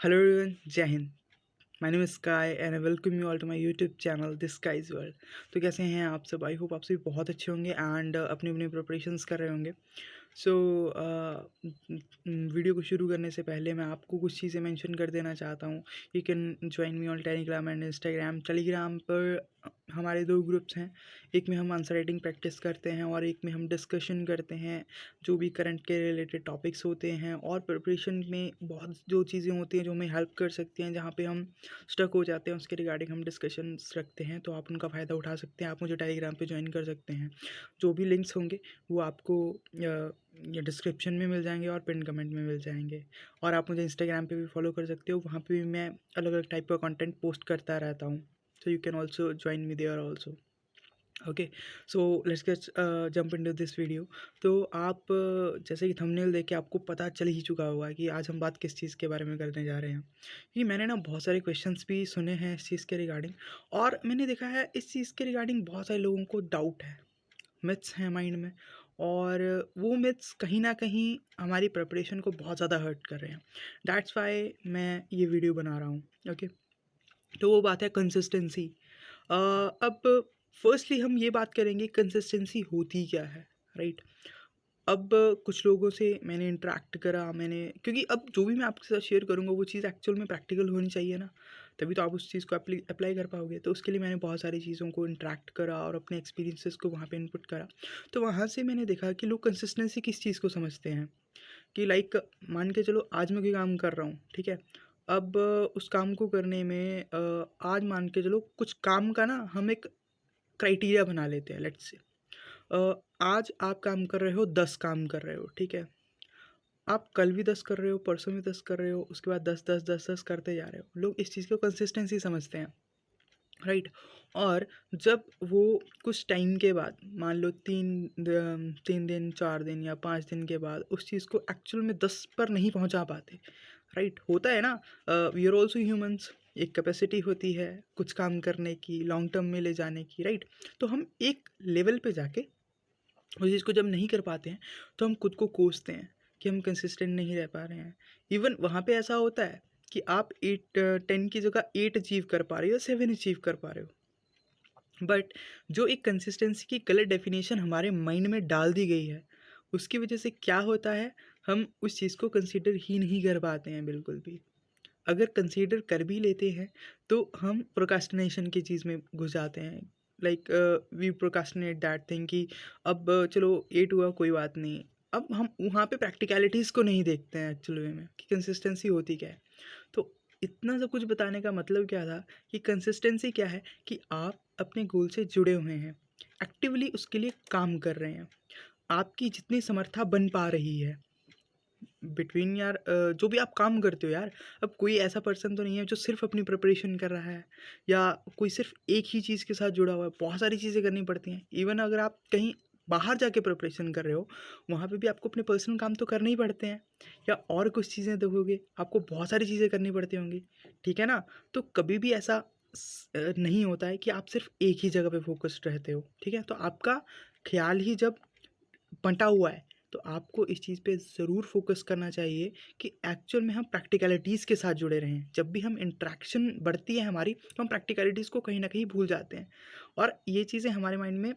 Hello everyone, Jai Hind. My name is Sky and I welcome you all to my YouTube channel This Sky's World. तो कैसे हैं आप सब? I hope आप सभी बहुत अच्छे होंगे एंड अपनी अपनी प्रिपरेशंस कर रहे होंगे. सो वीडियो को शुरू करने से पहले मैं आपको कुछ चीज़ें मेंशन कर देना चाहता हूँ. You can join me on Telegram and Instagram. Telegram पर हमारे दो ग्रुप्स हैं. एक में हम आंसर राइटिंग प्रैक्टिस करते हैं और एक में हम डिस्कशन करते हैं जो भी करंट के रिलेटेड टॉपिक्स होते हैं और प्रिपरेशन में बहुत जो चीज़ें होती हैं जो हमें हेल्प कर सकती हैं, जहाँ पे हम स्टक हो जाते हैं उसके रिगार्डिंग हम डिस्कशंस रखते हैं. तो आप उनका फ़ायदा उठा सकते हैं. आप मुझे टेलीग्राम पे ज्वाइन कर सकते हैं. जो भी लिंक्स होंगे वो आपको डिस्क्रिप्शन में मिल जाएंगे और पिन कमेंट में मिल जाएंगे. और आप मुझे इंस्टाग्राम पे भी फॉलो कर सकते हो. वहाँ पे भी मैं अलग अलग टाइप का कंटेंट पोस्ट करता रहता हूँ. So you can also join me there also. Okay, so let's get jump into this video. तो आप जैसे कि थंबनेल देख के आपको पता चल ही चुका होगा कि आज हम बात किस चीज़ के बारे में करने जा रहे हैं. कि मैंने ना बहुत सारे क्वेश्चंस भी सुने हैं इस चीज़ के रिगार्डिंग. और मैंने देखा है इस चीज़ के रिगार्डिंग बहुत सारे लोगों को डाउट है, मिथ्स हैं माइंड में. और वो मिथ्स कहीं ना कहीं हमारी प्रिपरेशन को बहुत ज़्यादा हर्ट कर रहे हैं. दैट्स वाई मैं ये वीडियो बना रहा हूँ. ओके, तो वो बात है कंसिस्टेंसी. अब फर्स्टली हम ये बात करेंगे कंसिस्टेंसी होती क्या है, राइट. अब कुछ लोगों से मैंने इंटरेक्ट करा, मैंने क्योंकि अब जो भी मैं आपके साथ शेयर करूँगा वो चीज़ एक्चुअल में प्रैक्टिकल होनी चाहिए ना, तभी तो आप उस चीज़ को अप्लाई कर पाओगे. तो उसके लिए मैंने बहुत सारी चीज़ों को इंटरेक्ट करा और अपने एक्सपीरियंसेस को वहाँ पे इनपुट करा. तो वहाँ से मैंने देखा कि लोग कंसिस्टेंसी किस चीज़ को समझते हैं. कि लाइक मान के चलो आज मैं कोई काम कर रहा हूँ, ठीक है. अब उस काम को करने में आज मान के चलो कुछ काम का ना हम एक क्राइटेरिया बना लेते हैं. लेट्स से आज आप काम कर रहे हो, 10 काम कर रहे हो, ठीक है. आप कल भी 10 कर रहे हो, परसों भी 10 कर रहे हो, उसके बाद 10 10 10 10 करते जा रहे हो. लोग इस चीज़ को कंसिस्टेंसी समझते हैं, राइट. और जब वो कुछ टाइम के बाद मान लो 3 दिन 4 दिन या 5 दिन के बाद उस चीज़ को एक्चुअल में 10 पर नहीं पहुंचा पाते, राइट. होता है ना, वी आर ऑल्सो ह्यूमंस. एक कैपेसिटी होती है कुछ काम करने की, लॉन्ग टर्म में ले जाने की, राइट. तो हम एक लेवल पे जाके उस चीज़ को जब नहीं कर पाते हैं तो हम खुद को कोसते हैं कि हम कंसिस्टेंट नहीं रह पा रहे हैं. इवन वहाँ पे ऐसा होता है कि आप 10 की जगह 8 अचीव कर पा रहे हो या 7 अचीव कर पा रहे हो. बट जो एक कंसिस्टेंसी की गलत डेफिनेशन हमारे माइंड में डाल दी गई है, उसकी वजह से क्या होता है, हम उस चीज़ को कंसीडर ही नहीं कर पाते हैं बिल्कुल भी. अगर कंसीडर कर भी लेते हैं तो हम प्रोकास्टिनेशन की चीज़ में घुस जाते हैं. Like we procrastinate that thing कि अब चलो 8 हुआ कोई बात नहीं. अब हम वहाँ पे प्रैक्टिकलिटीज़ को नहीं देखते हैं एक्चुअल में कि कंसिस्टेंसी होती क्या है. तो इतना सब कुछ बताने का मतलब क्या था कि कंसिस्टेंसी क्या है कि आप अपने गोल से जुड़े हुए हैं, एक्टिवली उसके लिए काम कर रहे हैं, आपकी जितनी समर्था बन पा रही है बिटवीन यार जो भी आप काम करते हो यार. अब कोई ऐसा पर्सन तो नहीं है जो सिर्फ अपनी प्रिपरेशन कर रहा है या कोई सिर्फ एक ही चीज़ के साथ जुड़ा हुआ है. बहुत सारी चीज़ें करनी पड़ती हैं. इवन अगर आप कहीं बाहर जाके प्रिपरेशन कर रहे हो वहाँ पे भी आपको अपने पर्सनल काम तो करने ही पड़ते हैं. या और कुछ चीज़ें देखोगे आपको बहुत सारी चीज़ें करनी पड़ती होंगी, ठीक है ना. तो कभी भी ऐसा नहीं होता है कि आप सिर्फ एक ही जगह पे फोकस्ड रहते हो, ठीक है. तो आपका ख्याल ही जब बंटा हुआ है तो आपको इस चीज़ पे ज़रूर फोकस करना चाहिए कि एक्चुअल में हम प्रैक्टिकलिटीज़ के साथ जुड़े रहें. जब भी हम इंटरेक्शन बढ़ती है हमारी तो हम प्रैक्टिकलिटीज़ को कहीं ना कहीं भूल जाते हैं. और ये चीज़ें हमारे माइंड में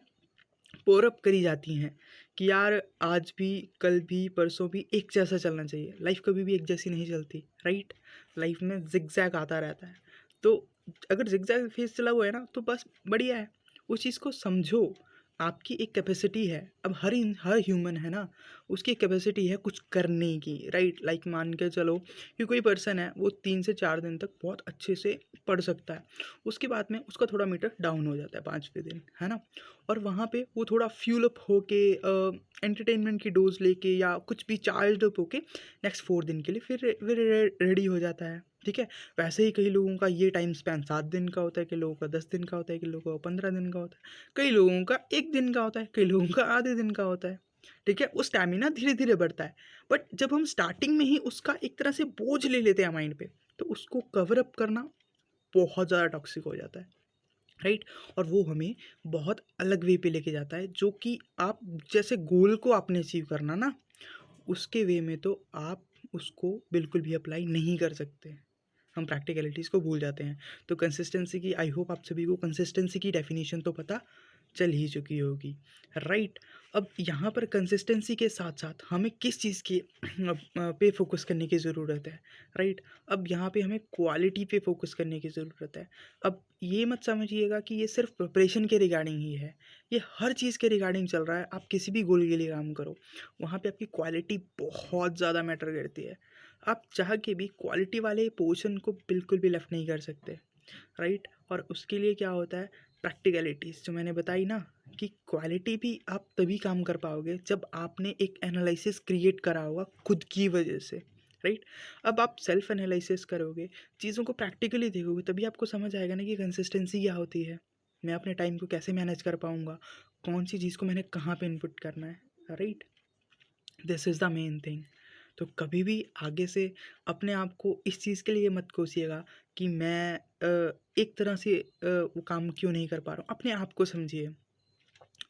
पोर अप करी जाती हैं कि यार आज भी, कल भी, परसों भी एक जैसा चलना चाहिए. लाइफ कभी भी एक जैसी नहीं चलती, राइट. लाइफ में जिगजैग आता रहता है. तो अगर जिगजैग फेस चला हुआ है ना तो बस बढ़िया है. उस चीज़ को समझो. आपकी एक कैपेसिटी है. अब हर ह्यूमन है ना, उसकी एक कैपेसिटी है कुछ करने की, राइट. लाइक मान के चलो कि कोई पर्सन है वो 3 से 4 दिन तक बहुत अच्छे से पढ़ सकता है. उसके बाद में उसका थोड़ा मीटर डाउन हो जाता है 5वें दिन, है ना. और वहाँ पे वो थोड़ा फ्यूल अप होके एंटरटेनमेंट की डोज लेके या कुछ भी चार्ज अप होके नेक्स्ट 4 दिन के लिए फिर रेडी हो जाता है, ठीक है. वैसे ही कई लोगों का ये टाइम स्पैन 7 दिन का होता है, कई लोगों का 10 दिन का होता है, कई लोगों का 15 दिन का होता है, कई लोगों का 1 दिन का होता है, कई लोगों का आधे दिन का होता है, ठीक है. वो स्टैमिना धीरे धीरे बढ़ता है. बट जब हम स्टार्टिंग में ही उसका एक तरह से बोझ ले लेते हैं माइंड पे तो उसको कवर अप करना बहुत ज़्यादा टॉक्सिक हो जाता है, राइट. और वो हमें बहुत अलग वे पे लेके जाता है जो कि आप जैसे गोल को आपने अचीव करना ना उसके वे में तो आप उसको बिल्कुल भी अप्लाई नहीं कर सकते, हम प्रैक्टिकलिटीज़ को भूल जाते हैं। तो कंसिस्टेंसी की, आई होप आप सभी को कंसिस्टेंसी की डेफिनेशन तो पता चल ही चुकी होगी, राइट। अब यहाँ पर कंसिस्टेंसी के साथ साथ हमें किस चीज़ की पे फोकस करने की ज़रूरत है, राइट। अब यहाँ पे हमें क्वालिटी पे फोकस करने की ज़रूरत है। अब ये मत समझिएगा कि ये सिर्फ प्रिपरेशन के रिगार्डिंग ही है, ये हर चीज़ के रिगार्डिंग चल रहा है। आप किसी भी गोल के लिए काम करो, वहाँ पे आपकी क्वालिटी बहुत ज़्यादा मैटर करती है। आप चाह के भी क्वालिटी वाले पोर्शन को बिल्कुल भी लेफ़्ट नहीं कर सकते, राइट। और उसके लिए क्या होता है, प्रैक्टिकलिटीज़ जो मैंने बताई ना, कि क्वालिटी भी आप तभी काम कर पाओगे जब आपने एक एनालिसिस क्रिएट करा होगा खुद की वजह से, राइट। अब आप सेल्फ एनालिसिस करोगे, चीज़ों को प्रैक्टिकली देखोगे, तभी आपको समझ आएगा ना कि कंसिस्टेंसी क्या होती है। मैं अपने टाइम को कैसे मैनेज कर पाऊँगा, कौन सी चीज़ को मैंने कहाँ पे इनपुट करना है, right. This is the main thing. तो कभी भी आगे से अपने आप को इस चीज़ के लिए मत कोसिएगा कि मैं एक तरह से वो काम क्यों नहीं कर पा रहा हूँ। अपने आप को समझिए,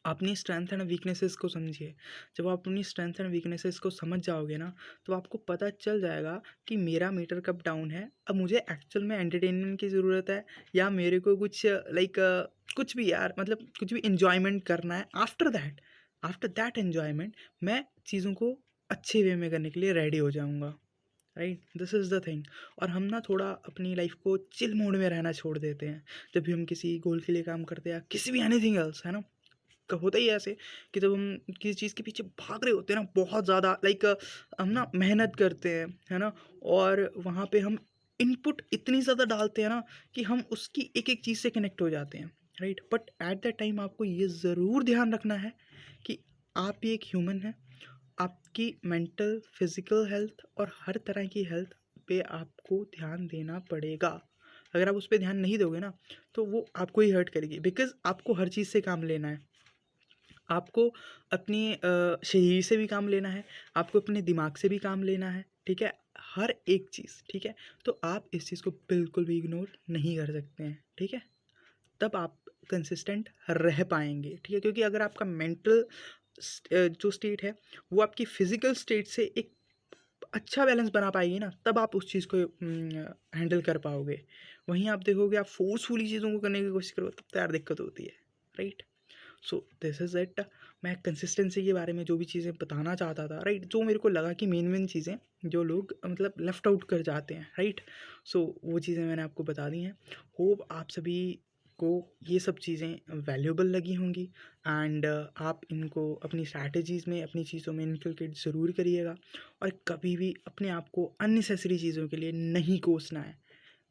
अपनी स्ट्रेंथ एंड वीकनेसेस को समझिए। जब आप अपनी स्ट्रेंथ एंड वीकनेसेस को समझ जाओगे ना, तो आपको पता चल जाएगा कि मेरा मीटर कब डाउन है, अब मुझे एक्चुअल में एंटरटेनमेंट की ज़रूरत है, या मेरे को कुछ लाइक कुछ भी यार, मतलब कुछ भी इन्जॉयमेंट करना है। आफ्टर दैट एन्जॉयमेंट मैं चीज़ों को अच्छे वे में करने के लिए रेडी हो जाऊँगा, right. This is the thing. और हम ना थोड़ा अपनी लाइफ को चिल मोड में रहना छोड़ देते हैं जब भी हम किसी गोल के लिए काम करते हैं, या किसी भी एनीथिंग एल्स, है ना। होता ही है ऐसे कि जब हम किसी चीज़ के पीछे भाग रहे होते हैं ना बहुत ज़्यादा, लाइक हम ना मेहनत करते हैं, है ना। और वहाँ पे हम इनपुट इतनी ज़्यादा डालते हैं ना कि हम उसकी एक एक चीज़ से कनेक्ट हो जाते हैं, right. But at that time आपको ये ज़रूर ध्यान रखना है कि आप भी एक ह्यूमन हैं। आपकी मेंटल, फिजिकल हेल्थ और हर तरह की हेल्थ पे आपको ध्यान देना पड़ेगा। अगर आप उस पर ध्यान नहीं दोगे ना, तो वो आपको ही हर्ट करेगी, बिकॉज आपको हर चीज़ से काम लेना है। आपको अपनी शरीर से भी काम लेना है, आपको अपने दिमाग से भी काम लेना है, ठीक है? हर एक चीज़, ठीक है? तो आप इस चीज़ को बिल्कुल भी इग्नोर नहीं कर सकते हैं, ठीक है? तब आप कंसिस्टेंट रह पाएँगे, ठीक है? क्योंकि अगर आपका मेंटल जो स्टेट है, वो आपकी फिज़िकल स्टेट से एक अच्छा बैलेंस बना पाएगी ना, तब आप उस चीज़ को हैंडल कर पाओगे। वहीं आप देखोगे, आप फ़ोर्सफुली चीज़ों को करने की कोशिश करो, तब तो यार दिक्कत होती है, right? So this is it. मैं कंसिस्टेंसी के बारे में जो भी चीज़ें बताना चाहता था, राइट, जो मेरे को लगा कि मेन मेन चीज़ें जो लोग मतलब लेफ्ट आउट कर जाते हैं, राइट। सो वो चीज़ें मैंने आपको बता दी हैं। होप आप सभी को ये सब चीज़ें वैल्यूएबल लगी होंगी, एंड आप इनको अपनी स्ट्रैटेजीज़ में, अपनी चीज़ों में इनकलकेट ज़रूर करिएगा। और कभी भी अपने आप को अननेसेसरी चीज़ों के लिए नहीं कोसना है।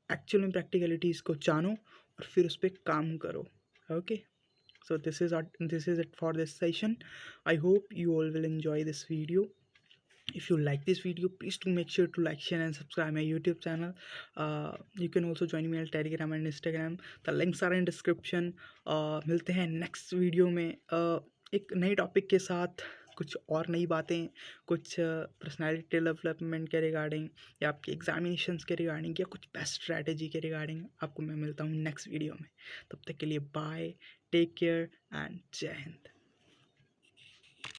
एक्चुअल में प्रैक्टिकलिटीज़ को जानो और फिर उस पे काम करो। Okay. So this is it for this session. I hope you all will enjoy this video. If you like this video, please do make sure to like, share and subscribe my YouTube channel. You can also join me on Telegram and Instagram. The links are in description. मिलते हैं next video में एक नए topic के साथ, कुछ और नई बातें, कुछ पर्सनालिटी डेवलपमेंट के रिगार्डिंग, या आपके एग्जामिनेशंस के रिगार्डिंग, या कुछ बेस्ट स्ट्रैटेजी के रिगार्डिंग आपको मैं मिलता हूँ नेक्स्ट वीडियो में। तब तक के लिए बाय, टेक केयर एंड जय हिंद।